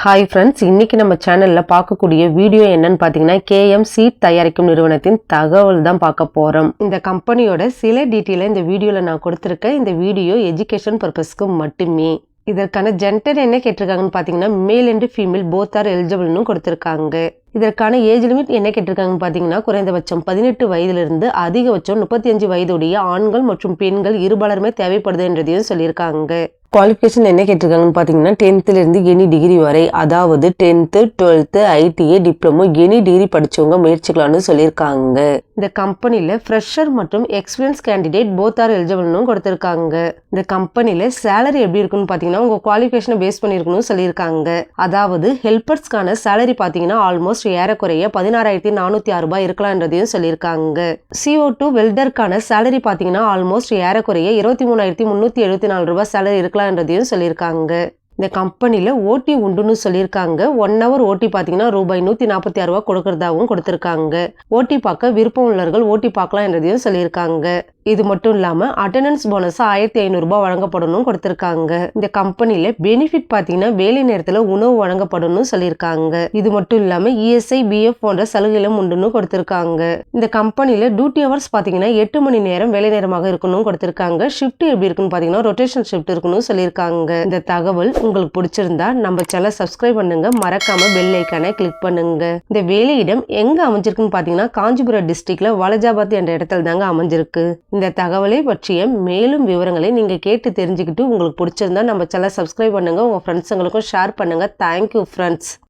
Hi friends, இன்னைக்கு நம்ம சேனல்ல பார்க்கக்கூடிய வீடியோ என்னன்னு பார்த்தீங்கன்னா கேஎம் சீட் தயாரிக்கும் நிறுவனத்தின் தகவல் தான் பார்க்க போறோம். இந்த கம்பெனியோட சில டீட்டெயிலை இந்த வீடியோல நான் கொடுத்துருக்கேன். இந்த வீடியோ எஜுகேஷன் பர்பஸ்க்கு மட்டுமே. இதற்கான ஜெண்டர் என்ன கேட்டிருக்காங்கன்னு பார்த்தீங்கன்னா male and female both are எலிஜிபிள்னு கொடுத்துருக்காங்க. இதற்கான ஏஜ் லிமிட் என்ன கேட்டிருக்காங்கன்னு பார்த்தீங்கன்னா குறைந்தபட்சம் 18 வயதிலிருந்து அதிகபட்சம் 35 வயதுடைய ஆண்கள் மற்றும் பெண்கள் இருபாலருமே தேவைப்படுது என்றதையும் சொல்லியிருக்காங்க. குவாலிஃபிகேஷன் என்ன கேட்டிருக்காங்கன்னு பார்த்தீங்கன்னா 10th இருந்து எனி டிகிரி வரை, அதாவது 10th 12th ITI diploma any degree படிச்சவங்க முயற்சிக்கலாம்னு சொல்லியிருக்காங்க. இந்த கம்பெனில ஃப்ரெஷர் மற்றும் எக்ஸ்பீரியன்ஸ் கேண்டிடேட் போத் ஆர் எலிஜிபிள்னு கொடுத்திருக்காங்க. இந்த கம்பெனில சேலரி எப்படி இருக்குன்னு பார்த்தீங்கன்னா உங்க குவாலிஃபிகேஷனை பேஸ் பண்ணியிருக்கணும்னு சொல்லியிருக்காங்க. அதாவது ஹெல்பர்ஸ்க்கான சேலரி பார்த்தீங்கன்னா ஆல்மோஸ்ட் ஏறக்குறைய 16,406 ரூபாய் இருக்கலாம்ன்றதையும் சொல்லியிருக்காங்க. CO2 வெல்டருக்கான சேலரி பார்த்தீங்கன்னா ஆல்மோஸ்ட் ஏறக்குறைய 23,374 ரூபாய் சேலரி இருக்கலாம்ன்றதையும் சொல்லியிருக்காங்க. இந்த கம்பெனில ஓடி உண்டுன்னு சொல்லியிருக்காங்க. 1 hour ஓடி பார்த்தீங்கன்னா ரூபாய் 146 ரூபாய் கொடுக்கறதாகவும் கொடுத்திருக்காங்க. ஓடி பார்க்க விருப்பம் உள்ளவர்கள் ஓடி பார்க்கலாம் என்றதையும் சொல்லியிருக்காங்க. இது மட்டும் இல்லாம அட்டெண்டன்ஸ் போனஸ் 1,500 ரூபாய் வழங்கப்படணும் கொடுத்திருக்காங்க. இந்த கம்பெனில பெனிஃபிட் பார்த்தீங்கன்னா வேலை நேரத்துல உணவு வழங்கப்படணும் சொல்லியிருக்காங்க. இது மட்டும் இல்லாம ESI BF போன்ற சலுகைகளும் உண்டுன்னு கொடுத்திருக்காங்க. இந்த கம்பெனில டியூட்டி ஹவர்ஸ் பார்த்தீங்கன்னா 8 மணி நேரம் வேலை நேரமாக இருக்கணும் கொடுத்திருக்காங்க. ஷிஃப்ட் எப்படி இருக்குன்னு பார்த்தீங்கன்னா ரொட்டேஷன் ஷிஃப்ட் இருக்கணும் சொல்லியிருக்காங்க. இந்த தகவல் உங்களுக்கு பிடிச்சிருந்தா நம்ம சேனல் சப்ஸ்கிரைப் பண்ணுங்க, மறக்காம பெல் ஐக்கானை கிளிக் பண்ணுங்க. இந்த வேலையிடம் எங்க அமைஞ்சிருக்குன்னு பார்த்தீங்கன்னா காஞ்சிபுரம் டிஸ்ட்ரிக்ட்ல வலஜாபாத் என்ற இடத்துல தாங்க அமைஞ்சிருக்கு. இந்த தகவலை பற்றிய மேலும் விவரங்களை நீங்க கேட்டு தெரிஞ்சுக்கிட்டு உங்களுக்கு பிடிச்சிருந்தா நம்ம சேனல் சப்ஸ்கிரைப் பண்ணுங்க, உங்க ஃப்ரெண்ட்ஸுங்களுக்கும் ஷேர் பண்ணுங்க. Thank you friends.